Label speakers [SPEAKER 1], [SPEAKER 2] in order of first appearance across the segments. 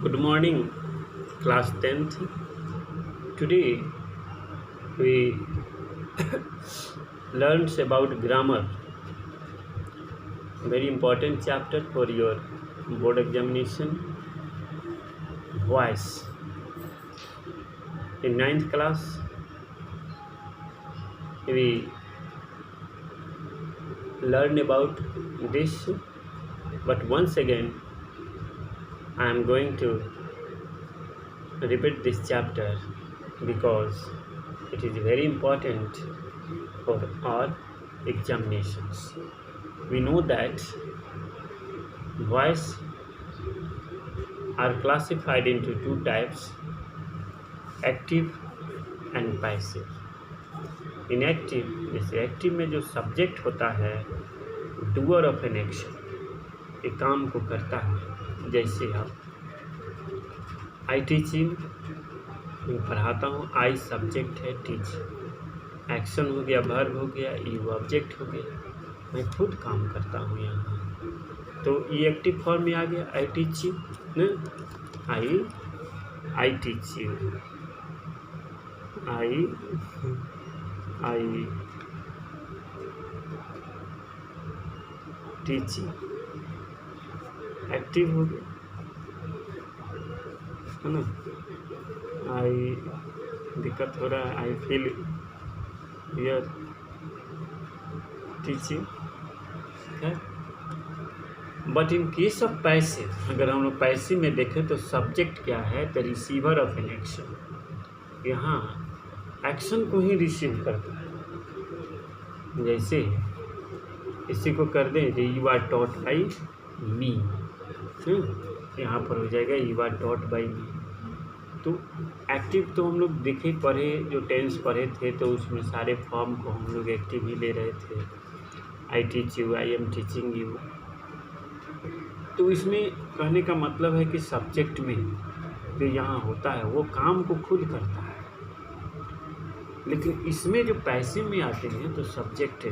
[SPEAKER 1] Good morning, class 10th. Today we learned about grammar, very important chapter for your board examination. Voice. In 9th class, we learned about this, but once again I am going to repeat this chapter because it is very important for our examinations. We know that voice are classified into two types, active and passive. In active, जैसे active में जो subject होता है doer of an action, ये काम को करता है। जैसे आप आई टीचिंग, मैं पढ़ाता हूँ, आई सब्जेक्ट है, टीच एक्शन हो गया, वर्ब हो गया, यू ऑब्जेक्ट हो गया, मैं खुद काम करता हूँ यहाँ। तो ये एक्टिव फॉर्म में आ गया, आई टीच यू ना, I teach you, I teach you, active हो गया है ना। आई दिक्कत हो रहा है, आई फील हियर टीचिंग है। But in case of passive, अगर हम लोग पैसिव में देखें तो सब्जेक्ट क्या है, the receiver of an action. यहाँ एक्शन को ही रिसीव करता है। जैसे इसी को कर दें, यू आर टॉट बाई मी, यहाँ पर हो जाएगा यू आर टॉट बाई मी। तो एक्टिव तो हम लोग देखे पढ़े, जो टेंस पढ़े थे तो उसमें सारे फॉर्म को हम लोग एक्टिव ही ले रहे थे। I teach you, I am teaching you. तो इसमें कहने का मतलब है कि सब्जेक्ट में जो यहाँ होता है वो काम को खुद करता है। लेकिन इसमें जो पैसिव में आते हैं तो सब्जेक्ट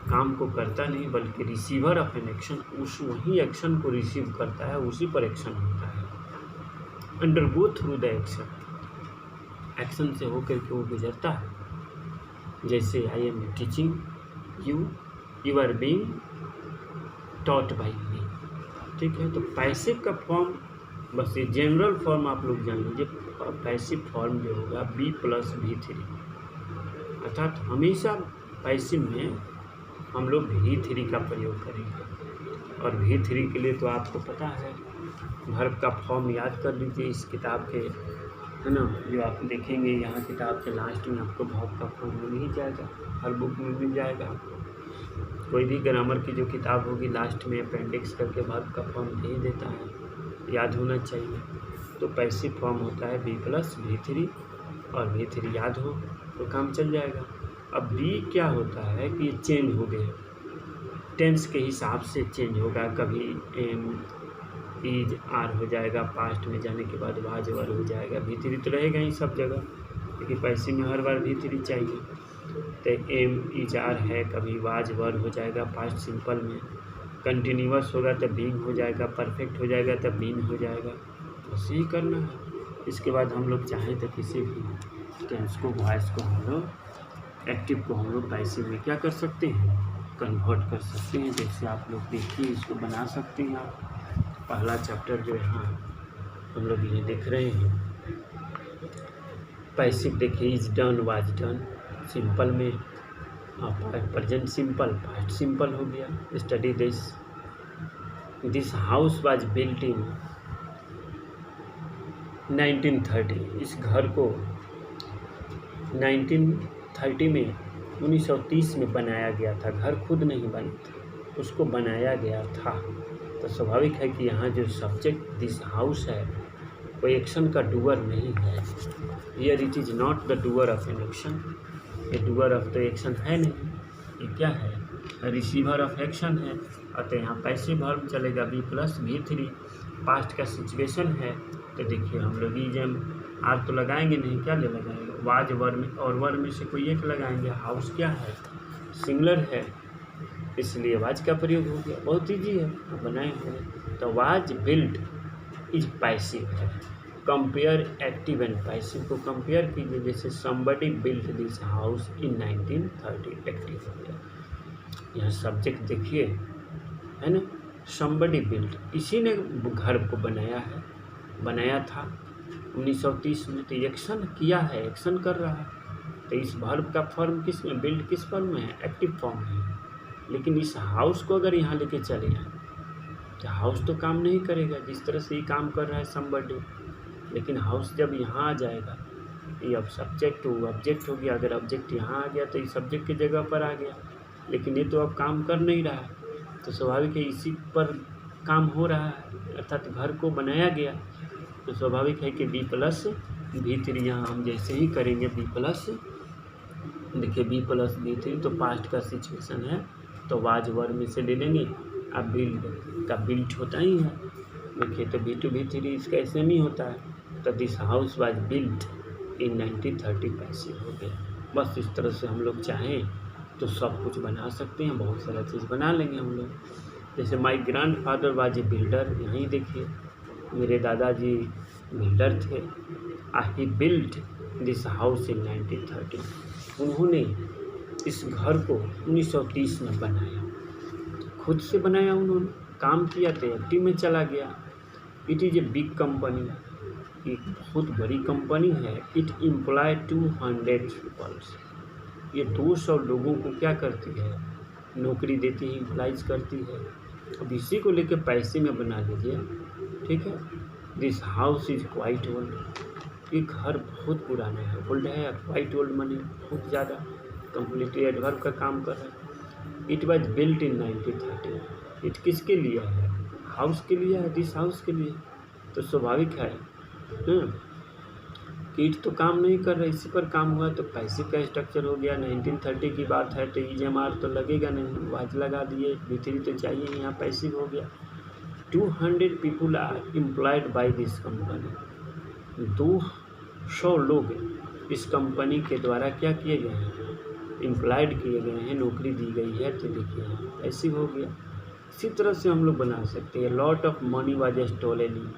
[SPEAKER 1] काम को करता नहीं, बल्कि रिसीवर ऑफ एन एक्शन उस वही एक्शन को रिसीव करता है, उसी पर एक्शन होता है। Undergo through the action, action से होकर के वो गुजरता है। जैसे I am teaching you, you are being taught by me. ठीक है, तो पैसिव का फॉर्म, बस ये जनरल फॉर्म आप लोग जान लीजिए। पैसिव फॉर्म जो होगा बी प्लस V3, अर्थात हमेशा पैसिव में हम लोग V3 का प्रयोग करेंगे। और V3 के लिए तो आपको पता है, वर्ब का फॉर्म याद कर लीजिए इस किताब के, है ना, जो आप देखेंगे यहाँ किताब के लास्ट में आपको वर्ब का फॉर्म मिल ही जाएगा, हर बुक में मिल जाएगा आपको। कोई भी ग्रामर की जो किताब होगी लास्ट में अपेंडिक्स करके वर्ब का फॉर्म दे देता है, याद होना चाहिए। तो पैसिव फॉर्म होता है बी प्लस V3, और V3 याद हो तो काम चल जाएगा। अब बी क्या होता है कि ये चेंज हो गया, टेंस के हिसाब से चेंज होगा। कभी एम इज आर हो जाएगा, पास्ट में जाने के बाद वाज वर हो जाएगा। V3 तो रहेगा ही सब जगह, लेकिन पैसिव में हर बार V3 चाहिए। तो एम इज आर है, कभी वाज वर हो जाएगा पास्ट सिंपल में, कंटिन्यूअस होगा तब बीइंग हो जाएगा, परफेक्ट हो जाएगा तब बीन हो जाएगा। बस यही करना है। इसके बाद हम लोग चाहें तो किसी भी टेंस को, वॉइस को हम लोग, एक्टिव को हम लोग पैसिव में क्या कर सकते हैं, कन्वर्ट कर सकते हैं। जैसे आप लोग देखिए, इसको बना सकते हैं आप। पहला चैप्टर जो यहाँ हम लोग ये देख रहे हैं, पैसिव देखिए, is done, was done, simple में प्रेजेंट सिंपल, पास्ट सिंपल हो गया। Study this house was built in 1930, इस घर को 1930 में 1930 में बनाया गया था। घर खुद नहीं बना था, उसको बनाया गया था। तो स्वाभाविक है कि यहाँ जो सब्जेक्ट दिस हाउस है वो एक्शन का डूअर नहीं है। Here it is not the doer of an action, ये डूअर ऑफ द एक्शन है नहीं, ये क्या है, रिसीवर ऑफ एक्शन है। अतः यहाँ पैसिव वर्ब चलेगा बी प्लस V3। पास्ट का सिचुएशन है तो देखिए हम लोग ईजम आर तो लगाएंगे नहीं, क्या ले लगाएंगे, वाज वर्ब में, और वर्ब में से कोई एक लगाएंगे। हाउस क्या है, सिंगुलर है, इसलिए वाज का प्रयोग हो गया। बहुत ईजी है, बनाए हुए। तो वाज बिल्ट इज पैसिव है। कंपेयर एक्टिव एंड पैसिव को कंपेयर कीजिए, जैसे somebody built this house in 1930, active हो गया। यहाँ सब्जेक्ट देखिए, है ना, समबडी बिल्ट, इसी ने घर को बनाया था 1930 में, तो एक्शन किया है, एक्शन कर रहा है। तो इस वर्ब का फॉर्म किस में, बिल्ड किस फॉर्म में है, एक्टिव फॉर्म है। लेकिन इस हाउस को अगर यहाँ लेके चले जाएं तो हाउस तो काम नहीं करेगा जिस तरह से ये काम कर रहा है समबडी। लेकिन हाउस जब यहाँ आ जाएगा, ये अब सब्जेक्ट हो ऑब्जेक्ट हो गया, अगर ऑब्जेक्ट यहाँ आ गया तो ये सब्जेक्ट की जगह पर आ गया। लेकिन ये तो अब काम कर नहीं रहा है, तो स्वाभाविक है इसी पर काम हो रहा है, अर्थात घर को बनाया गया। तो स्वाभाविक है कि B+V3 यहाँ हम जैसे ही करेंगे B+, देखिए B+V3 तो पास्ट का सिचुएशन है, तो वाज वर्ब में से ले लेंगे। अब बिल्ड का बिल्ट होता ही है, देखिए तो B2V3 इसका ऐसे नहीं होता है। तो this house was built in 1930, passive हो गया। बस इस तरह से हम लोग चाहें तो सब कुछ बना सकते हैं, बहुत सारा चीज़ बना लेंगे हम लोग। जैसे माई ग्रैंडफादर वाज ए बिल्डर, यहीं देखिए मेरे दादाजी बिल्डर थे। ही बिल्ट दिस हाउस इन 1930, उन्होंने इस घर को 1930 में बनाया, खुद से बनाया, उन्होंने काम किया तो एक्टिव में चला गया। It is a big company, एक बहुत बड़ी कंपनी है। इट एम्प्लॉय 200 पीपल्स, ये 200 लोगों को क्या करती है, नौकरी देती है, इम्प्लाइज करती है। अब इसी को लेकर पैसे में बना लीजिए, ठीक है। This house is quite old, ये घर बहुत पुराना है, ओल्ड है, क्वाइट ओल्ड मनी बहुत ज़्यादा, कम्प्लीटली एडवर्ब का काम कर रहा है। It was built in 1930, it किसके लिए है, हाउस के लिए है, दिस हाउस के लिए। तो स्वाभाविक है कि इट तो काम नहीं कर रहा, इसी पर काम हुआ, तो पैसे का स्ट्रक्चर हो गया। 1930 की बात है तो EMR तो लगेगा नहीं, वाज लगा दिए, B3 तो चाहिए, यहाँ पैसिव हो गया। 200 people are employed by this company, 200 लोग इस कंपनी के द्वारा क्या किए गए हैं, एम्प्लॉयड किए गए हैं, नौकरी दी गई है। तो देखिए पैसिव हो गया। इसी तरह से हम लोग बना सकते हैं। Lot of money was stolen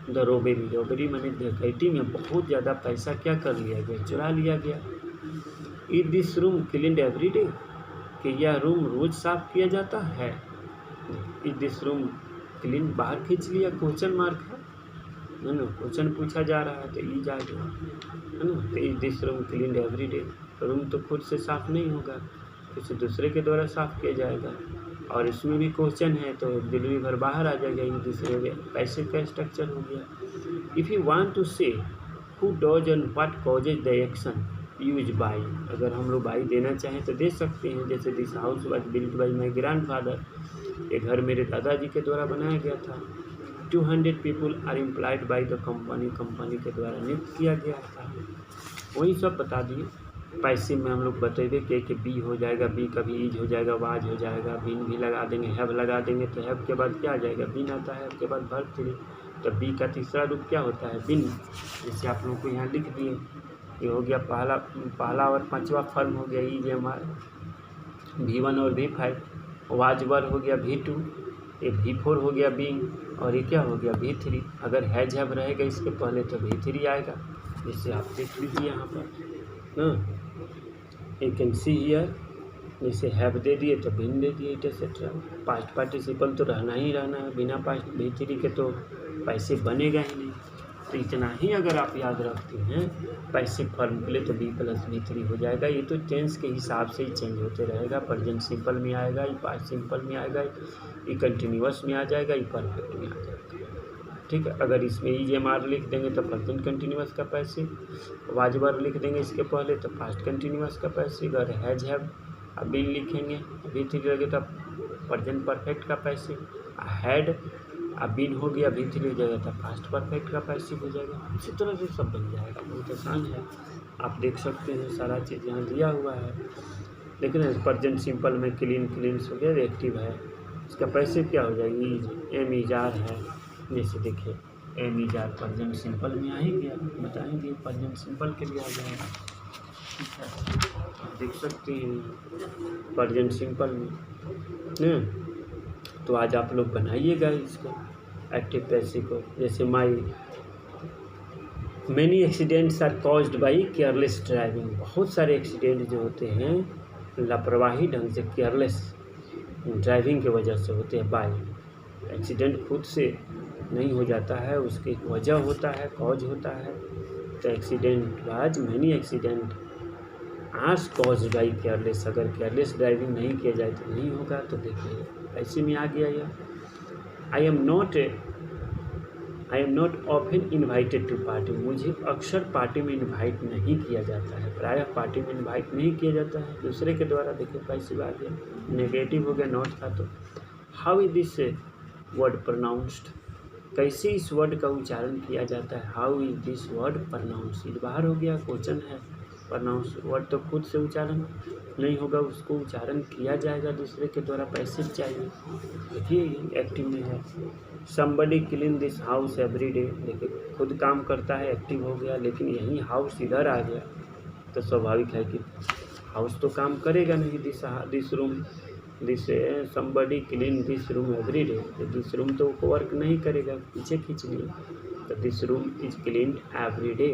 [SPEAKER 1] the robbery मैंने डकैती में बहुत ज़्यादा पैसा क्या कर लिया गया, चुरा लिया गया। Is this room cleaned every day, कि यह रूम रोज़ साफ किया जाता है। इज दिस रूम क्लीन, बाहर खींच लिया, क्वेश्चन मार्क है ना, क्वेश्चन पूछा जा रहा है तो ईज आ गया, है ना। तो is this room cleaned every day, room तो खुद से साफ नहीं होगा, किसी दूसरे के द्वारा साफ किया जाएगा। और इसमें भी क्वेश्चन है तो डिलीवरी भर बाहर आ जाएगा, ये दूसरे में पैसे का स्ट्रक्चर हो गया। इफ़ यू वांट टू से who does and what causes the action use by, अगर हम लोग बाई देना चाहें तो दे सकते हैं। जैसे this house was built by my grandfather, ये घर मेरे दादाजी के द्वारा बनाया गया था। 200 people are employed by the company, company के द्वारा नियुक्त किया गया था। वही सब बता दिए। पैसिव में हम लोग बतेंगे कि बी हो जाएगा, बी कभी ईज हो जाएगा, वाज हो जाएगा, बिन भी लगा देंगे, हैव लगा देंगे, तो हैव के बाद क्या आ जाएगा, बिन आता है, उसके बाद वर्ब 3। तो बी का तीसरा रूप क्या होता है, बिन। जैसे आप लोगों को यहाँ लिख दिए, ये हो गया पहला और पांचवा फॉर्म हो गया ईज हमारा, V1 और V5। वाज वर्ब हो गया V2, ये V4 हो गया बीइंग, और ये क्या हो गया V3। अगर हैज हैव रहेगा इसके पहले तो V3 आएगा, जैसे आप देख लीजिए यहाँ पर। यू कैन सी हियर, जैसे हैव दे दिए तो बिन दे दिए, एटसेट्रा। पास्ट पार्टिसिपल तो रहना ही रहना है, बिना पास्ट V3 के तो पैसे बनेगा ही नहीं। तो इतना ही अगर आप याद रखते हैं पैसिव फॉर्म के लिए तो B+V3 हो जाएगा। ये तो टेंस के हिसाब से ही चेंज होते रहेगा, प्रेजेंट सिंपल में आएगा, ये पास्ट सिंपल में आएगा, ये कंटिन्यूअस में आ जाएगा, ये परफेक्ट में आ जाएगा, ठीक है। अगर इसमें EMR लिख देंगे तो प्रेजेंट कंटिन्यूअस का पैसिव, वाज वर्ब लिख देंगे इसके पहले तो पास्ट कंटिन्यूअस का पैसिव, अगर हैज हैव अब बिन लिखेंगे V3 लगे तो प्रेजेंट परफेक्ट का पैसिव, हैड अब बिन हो गया V3 हो जाएगा तो पास्ट परफेक्ट का पैसिव हो जाएगा। इसी तरह से सब बन जाएगा, बहुत आसान है। आप देख सकते हैं सारा चीज़ यहाँ दिया हुआ है। लेकिन प्रेजेंट सिंपल में क्लीन क्लीन्स हो गया, एक्टिव है, इसका पैसिव क्या हो जाएगी, एम इज आर है। जैसे देखिए am is are present simple में आ ही गया, बताएंगे प्रेजेंट सिंपल के लिए आ जाएगा, ठीक है। देख सकते हैं प्रेजेंट सिंपल में। तो आज आप लोग बनाइएगा इसको, एक्टिव पैसिव को, जैसे many accidents are caused by careless driving. बहुत सारे एक्सीडेंट जो होते हैं लापरवाही ढंग से, केयरलेस ड्राइविंग की वजह से होते हैं। बाई एक्सीडेंट खुद से नहीं हो जाता है, उसकी एक वजह होता है, कॉज होता है। तो accident was many accident as cause by careless. अगर केयरलेस ड्राइविंग नहीं किया जाए तो नहीं होगा। तो देखिए ऐसे में आ गया यह, I am not often invited to party. मुझे अक्सर पार्टी में इन्वाइट नहीं किया जाता है, प्रायः पार्टी में इन्वाइट नहीं किया जाता है दूसरे के द्वारा। देखिए पैसिव आ गया, नेगेटिव हो गया, नॉट था तो। How is this word pronounced, कैसे इस वर्ड का उच्चारण किया जाता है। How is this word pronounced, बाहर हो गया, क्वेश्चन है। प्रोनाउंस वर्ड तो खुद से उच्चारण नहीं होगा, उसको उच्चारण किया जाएगा दूसरे के द्वारा, पैसिव चाहिए। देखिए एक्टिव में है, somebody clean this house every day. देखिए खुद काम करता है, एक्टिव हो गया, लेकिन यहीं हाउस इधर आ गया तो स्वाभाविक है कि हाउस तो काम करेगा नहीं। This room, this somebody clean this room every day, this room तो वर्क नहीं करेगा, पीछे खींच लिए। तो this room is clean every day,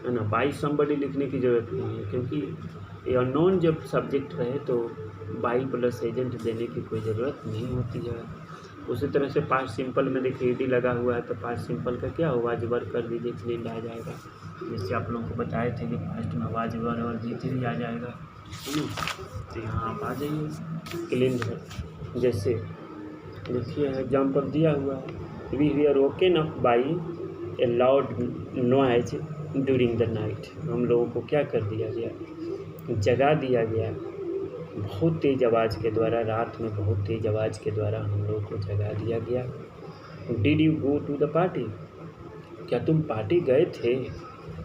[SPEAKER 1] है ना। बाई समबडी लिखने की ज़रूरत नहीं है, क्योंकि ये नॉन जब सब्जेक्ट रहे तो बाई प्लस एजेंट देने की कोई ज़रूरत नहीं होती है। उसी तरह से पास्ट सिंपल में देखिए ईडी लगा हुआ है, तो पास्ट सिंपल का क्या हो, वाजवर कर दीजिए, क्लीन आ जाएगा। जैसे आप लोगों को बताए थे कि पास्ट में वाजवर और भी आ जाएगा, तो यहाँ आप आ जाइए, क्लीन है। जैसे देखिए एग्जाम्पल दिया हुआ है, we were woken up by a loud noise during the night. हम लोगों को क्या कर दिया गया, जगा दिया गया बहुत तेज़ आवाज़ के द्वारा, रात में बहुत तेज़ आवाज़ के द्वारा हम लोगों को जगा दिया गया। Did you go to the party, क्या तुम पार्टी गए थे।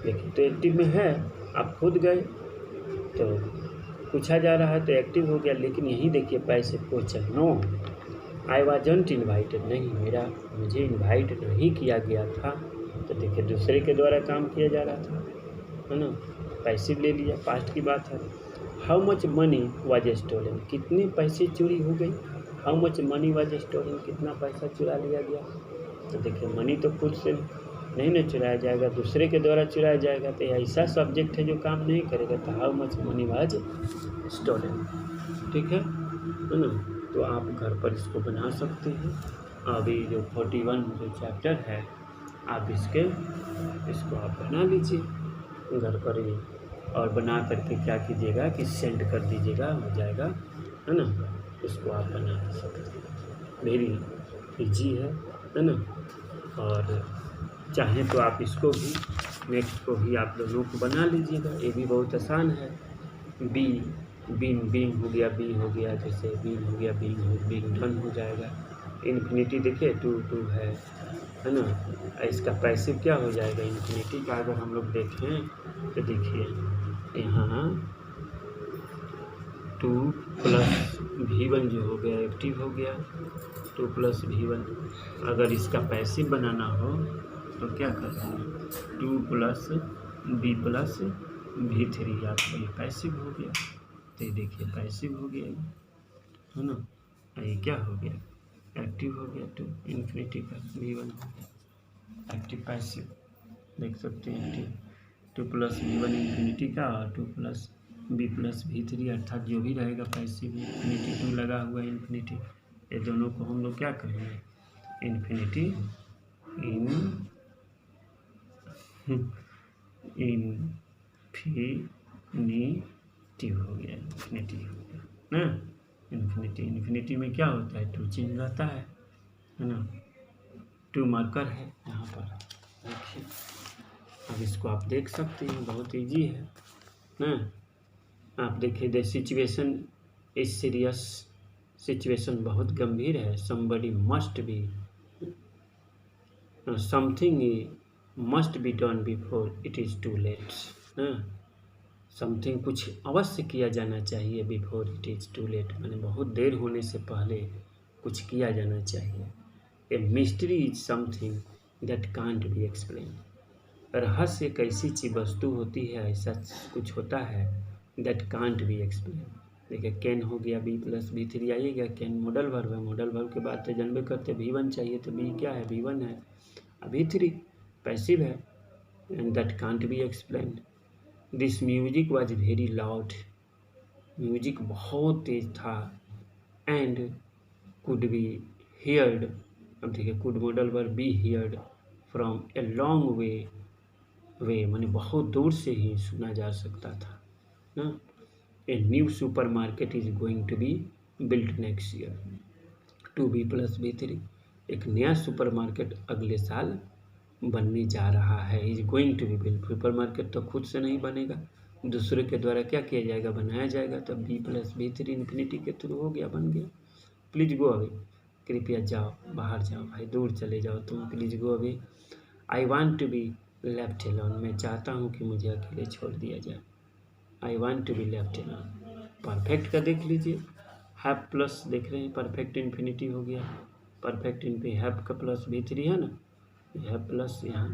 [SPEAKER 1] लेकिन तो एक्टिव में है, आप खुद गए तो पूछा जा रहा है तो एक्टिव हो गया। लेकिन यही देखिए passive question, no I wasn't invited, नहीं मुझे इन्वाइट नहीं किया गया था। तो देखिए दूसरे के द्वारा काम किया जा रहा था, है ना, पैसिव ले लिया, पास्ट की बात है। How much money was stolen, कितने पैसे चोरी हो गई। How much money was stolen, कितना पैसा चुरा लिया गया। तो देखिए मनी तो खुद से नहीं ना चुराया जाएगा, दूसरे के द्वारा चुराया जाएगा। तो ऐसा सब्जेक्ट है जो काम नहीं करेगा। तो how much money was stolen, ठीक है ना। तो आप घर पर इसको बना सकते हैं। अभी जो 41 जो चैप्टर है आप इसको आप बना लीजिए घर पर ही, और बना करके क्या कीजिएगा कि सेंड कर दीजिएगा, हो जाएगा, है ना। इसको आप बना सकते हैं, वेरी इजी है ना। और चाहें तो आप इसको भी, नेक्स्ट को भी आप दोनों को बना लीजिएगा, ये भी बहुत आसान है। बीन हो गया, बी हो गया, जैसे बीन हो गया, बीन डन हो जाएगा। इन्फिनिटी देखिए टू है ना। इसका पैसिव क्या हो जाएगा, इन्फिनिटी का अगर हम लोग देखें तो देखिए यहाँ 2 + V1 जो हो गया एक्टिव हो गया, 2 + V1। अगर इसका पैसिव बनाना हो तो क्या करना है, 2 + B + V3, आपका ये पैसिव हो गया। तो ये देखिए पैसिव हो गया, है ना। ये क्या हो गया, एक्टिव हो गया, 2 इन्फिनिटी का V1 हो गया, एक्टिव पैसिव देख सकते हैं। एक्टिव 2 + V1 इन्फिनिटी का, और 2 + B + V3, अर्थात जो भी रहेगा पैसिव इन्फिनिटी 2 लगा हुआ है इन्फिनिटी, ये दोनों को हम लोग क्या कहेंगे, इन्फिनिटी इन्फिनिटिव हो गया, इन्फिनिटी हो गया ना। इन्फिनिटी में क्या होता है, 2 चिन्ह रहता है ना, 2 मार्कर है यहाँ पर देखिए। अब इसको आप देख सकते हैं, बहुत इजी है ना। आप देखिए the situation is serious, situation बहुत गंभीर है। Somebody must be, something must be done before it is too late ना। समथिंग कुछ अवश्य किया जाना चाहिए, before it is too late मैंने बहुत देर होने से पहले कुछ किया जाना चाहिए। A mystery is something that can't be explain, रहस्य एक ऐसी चीज वस्तु होती है, ऐसा कुछ होता है दैट कांट बी एक्सप्लेन, देखिए कैन हो गया, बी प्लस बी थ्री आइएगा, कैन मॉडल वर्ब है, मॉडल वर्ब के बाद तो जानबे करते V1 चाहिए, तो बी क्या है, V1 है, अभी थ्री पैसिव है, and that can't be explained. This music was very loud, music बहुत तेज था, एंड कुड बी हियर्ड, अब देखिए could modal verb B heard from a long way माने बहुत दूर से ही सुना जा सकता था ना। A new supermarket is going to be built next year, to be plus V three, एक नया सुपर मार्केट अगले साल बनने जा रहा है, is going to be built. Supermarket तो खुद से नहीं बनेगा, दूसरे के द्वारा क्या किया जाएगा, बनाया जाएगा, तब be plus V three infinity के थ्रू हो गया, बन गया। प्लीज गो अवे, कृपया जाओ, बाहर जाओ भाई, दूर चले जाओ तुम, please go away. I want to be left alone, मैं चाहता हूँ कि मुझे अकेले छोड़ दिया जाए। I want to be left alone. Perfect का देख लीजिए, हैव प्लस देख रहे हैं, परफेक्ट इन्फिनिटी हो गया, परफेक्ट इन्फिनिटी हैव का प्लस बी थ्री है ना, हैव प्लस यहाँ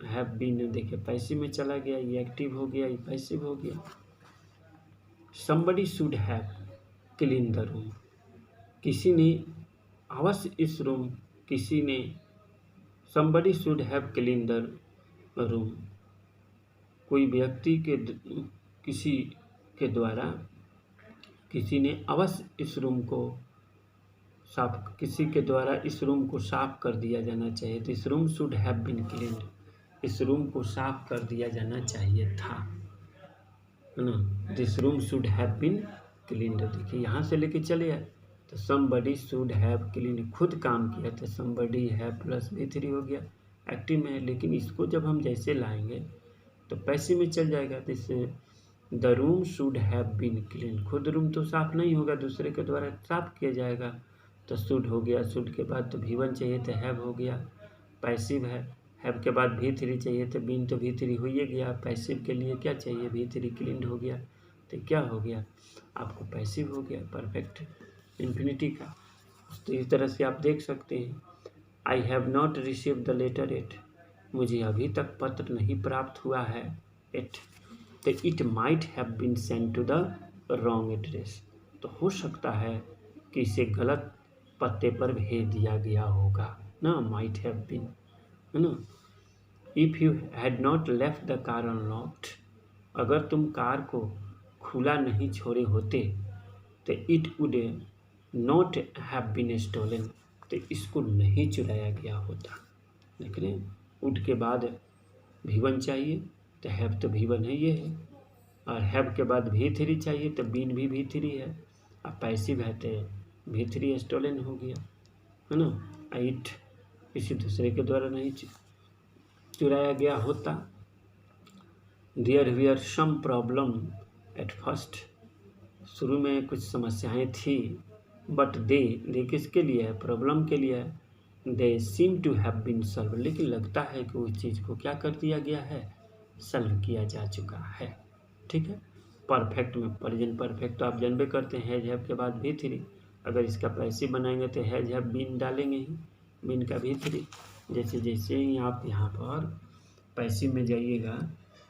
[SPEAKER 1] हैव बीन देखिए पैसिव में चला गया, ये एक्टिव हो गया, ये पैसिव हो गया। Somebody should have clean the room, किसी ने अवश्य इस रूम, किसी ने somebody should have clean the room, कोई व्यक्ति के किसी के द्वारा, किसी ने अवश्य इस रूम को साफ, किसी के द्वारा इस रूम को साफ कर दिया जाना चाहिए, this room should have been cleaned, इस रूम को साफ कर दिया जाना चाहिए था, है ना, this room should have been cleaned. देखिए यहाँ से लेके चले आए तो समबडी शुड हैव क्लीन, खुद काम किया तो somebody have plus V three हो गया, एक्टिव में है, लेकिन इसको जब हम जैसे लाएंगे तो पैसिव में चल जाएगा, तो इससे the room should have been clean, खुद रूम तो साफ नहीं होगा, दूसरे के द्वारा साफ किया जाएगा, तो शुड हो गया, शुड के बाद तो V1 चाहिए तो हैव हो गया, पैसिव है, हैव के बाद V3 चाहिए तो बीन तो V3 हो ही गया, पैसिव के लिए क्या चाहिए, V3 क्लीन हो गया, तो क्या हो गया आपको, पैसिव हो गया, परफेक्ट इन्फिनिटी का। तो इस तरह से आप देख सकते हैं, I have not receive the letter yet, मुझे अभी तक पत्र नहीं प्राप्त हुआ है, एट, तो it might have been send to the wrong address, तो हो सकता है कि इसे गलत पते पर भेज दिया गया होगा ना, माइट हैव बीन, है ना। If you had not left the car unlocked, अगर तुम कार को खुला नहीं छोड़े होते तो it would not have been stolen, तो इसको नहीं चुराया गया होता। देख रहे हैं, वुड के बाद V1 चाहिए तो हैव तो V1 है, ये है, और हैव के बाद V3 चाहिए तो बीन भी V3 है, अब पैसिव है तो V3 स्टोलन हो गया, है ना। इट किसी दूसरे के द्वारा नहीं चुराया गया होता। There were some problem at first, शुरू में कुछ समस्याएं थी, बट दे किसके लिए है, प्रॉब्लम के लिए है, they seem to have been solve, लेकिन लगता है कि उस चीज़ को क्या कर दिया गया है, सॉल्व किया जा चुका है, ठीक है। परफेक्ट में प्रेजेंट परफेक्ट तो आप जानबे करते हैं, हैज हैव के बाद V3, अगर इसका पैसिव बनाएंगे तो हैज हैव बीन डालेंगे ही, बीन का V3, जैसे जैसे ही आप यहाँ पर पैसिव में जाइएगा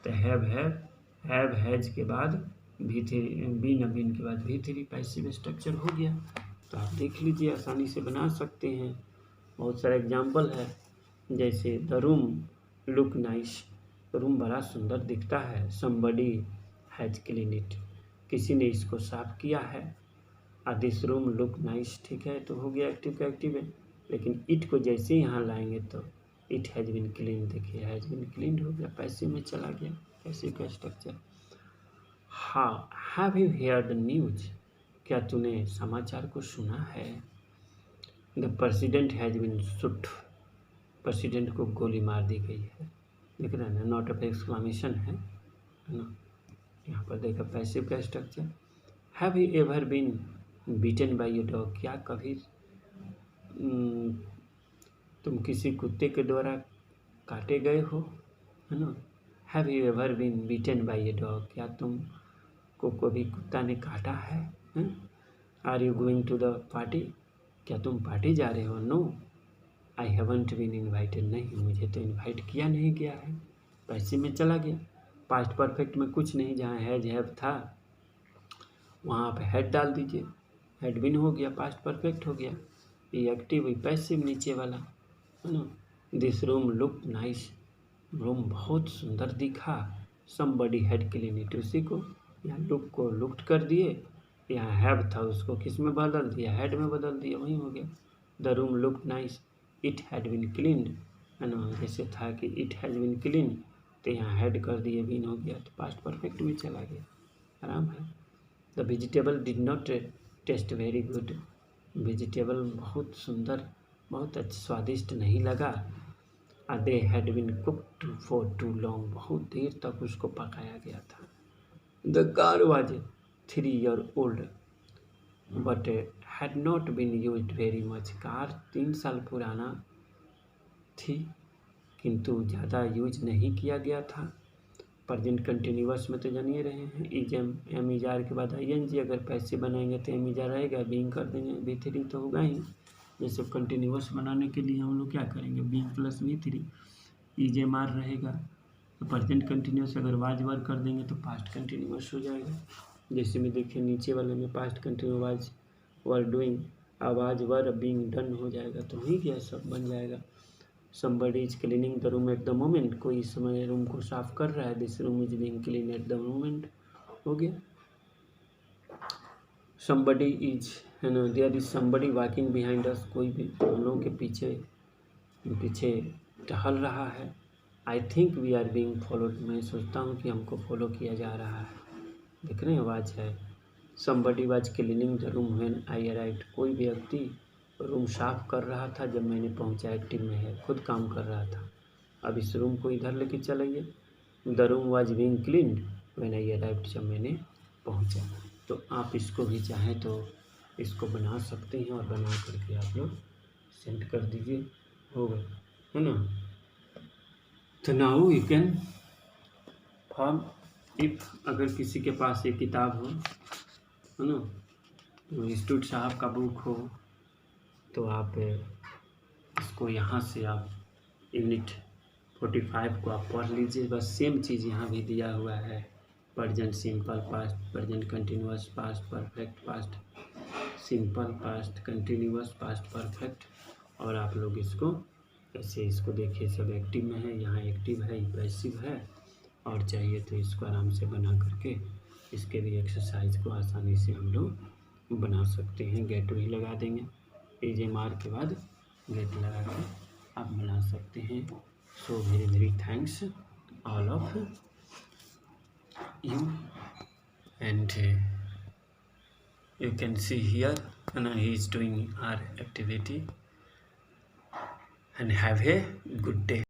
[SPEAKER 1] तो हैव हैज के बाद V3, बीन के बाद V3, पैसिव स्ट्रक्चर हो गया। तो आप देख लीजिए, आसानी से बना सकते हैं, बहुत सारा एग्जाम्पल है, जैसे the room look nice, room बड़ा सुंदर दिखता है, समबडी हैज क्लीन इट, किसी ने इसको साफ किया है, दिस रूम लुक नाइस, ठीक है, तो हो गया एक्टिव का एक्टिव है, लेकिन इट को जैसे यहाँ लाएंगे तो इट हैज़ बिन क्लीन, देखिए हैज़ बिन क्लीन हो गया, पैसिव में चला गया, पैसिव का स्ट्रक्चर। हाँ, have you hear the news, क्या तूने समाचार को सुना है, the president has been shoot, president को गोली मार दी गई है, देख रहे हैं ना, नॉट ऑफ एक्सक्लामेशन है ना, यहाँ पर देखा पैसिव का structure. Have you ever been beaten by your dog, क्या कभी तुम किसी कुत्ते के द्वारा काटे गए हो, है ना। Have you ever been beaten by a dog, क्या तुम को कभी कुत्ता ने काटा है, are you going to the party, क्या तुम पार्टी जा रहे हो, no I haven't been invited, नहीं मुझे तो इन्वाइट किया नहीं गया है, पैसे में चला गया। पास्ट परफेक्ट में कुछ नहीं, जहाँ हैज हैव था वहाँ पे हेड डाल दीजिए, हेड बिन हो गया, पास्ट परफेक्ट हो गया। ये एक्टिव ये पैसिव नीचे वाला है ना। This room look nice, room बहुत सुंदर दिखा। समबडी हैड क्लीन इट, उसी को यहाँ लुक को लुक्ड कर दिए, यहाँ हैव था उसको किस में बदल दिया, हेड में बदल दिया, वही हो गया। The room look nice, it had been cleaned है ना। जैसे था कि इट हैज़ बिन क्लीन, तो यहाँ हेड कर दिए, बिन हो गया, तो पास्ट परफेक्ट में चला गया, आराम है। The vegetable did not taste very good, vegetable बहुत सुंदर बहुत अच्छा स्वादिष्ट नहीं लगा। They had been cooked for too long, बहुत देर तक उसको पकाया गया था। The car was 3 year old but had not been used very much, car 3 साल पुराना थी किंतु ज़्यादा यूज नहीं किया गया था। प्रेजेंट कंटिन्यूअस में तो जानिए रहे हैं, इज एम इज आर के बाद ING, अगर पैसे बनाएंगे तो एम इज आर रहेगा, बीइंग कर देंगे, V3 तो होगा ही। जैसे कंटिन्यूअस बनाने के लिए हम लोग क्या करेंगे, being plus V3, is am are रहेगा। तो प्रेजेंट कंटिन्यूअस अगर वाज वर कर देंगे तो पास्ट कंटिन्यूअस हो जाएगा। जैसे में देखिए नीचे वाले में past continuous was were doing, आवाज वर बीइंग डन हो जाएगा, तो वही क्या सब बन जाएगा। somebody is cleaning the room at the moment, कोई इस समय रूम को साफ कर रहा है, this room is being cleaned at the moment, हो गया। somebody is है ना, there is somebody walking behind us, कोई भी हम लोगों के पीछे टहल रहा है। I think we are being followed, मैं सोचता हूँ कि हमको फॉलो किया जा रहा है, देख रहे हैं आवाज़ है। somebody was cleaning the room when I arrived, कोई व्यक्ति रूम साफ कर रहा था जब मैंने पहुंचा, एक्टिव में है, खुद काम कर रहा था। अब इस रूम को इधर लेके चलाइए, the room was being cleaned when I arrived, जब मैंने पहुंचा। तो आप इसको भी चाहें तो इसको बना सकते हैं और बना करके आप लोग सेंड कर दीजिए, होगा है ना। तो now you can form, if अगर किसी के पास ये किताब हो है ना, इंस्टीट्यूट साहब का बुक हो, तो आप इसको यहाँ से आप यूनिट 45 को आप पढ़ लीजिए। बस सेम चीज़ यहाँ भी दिया हुआ है, present simple past, present continuous past perfect past, simple past continuous past perfect. और आप लोग इसको ऐसे इसको देखिए, सब एक्टिव में है, यहाँ एक्टिव है, पैसिव है, और चाहिए तो इसको आराम से बना करके इसके भी एक्सरसाइज को आसानी से हम लोग बना सकते हैं। गेट भी लगा देंगे, इज एम आर के बाद गेट लगा के आप बना सकते हैं। So very thanks all of you, and you can see here and he is doing our activity, and have a good day.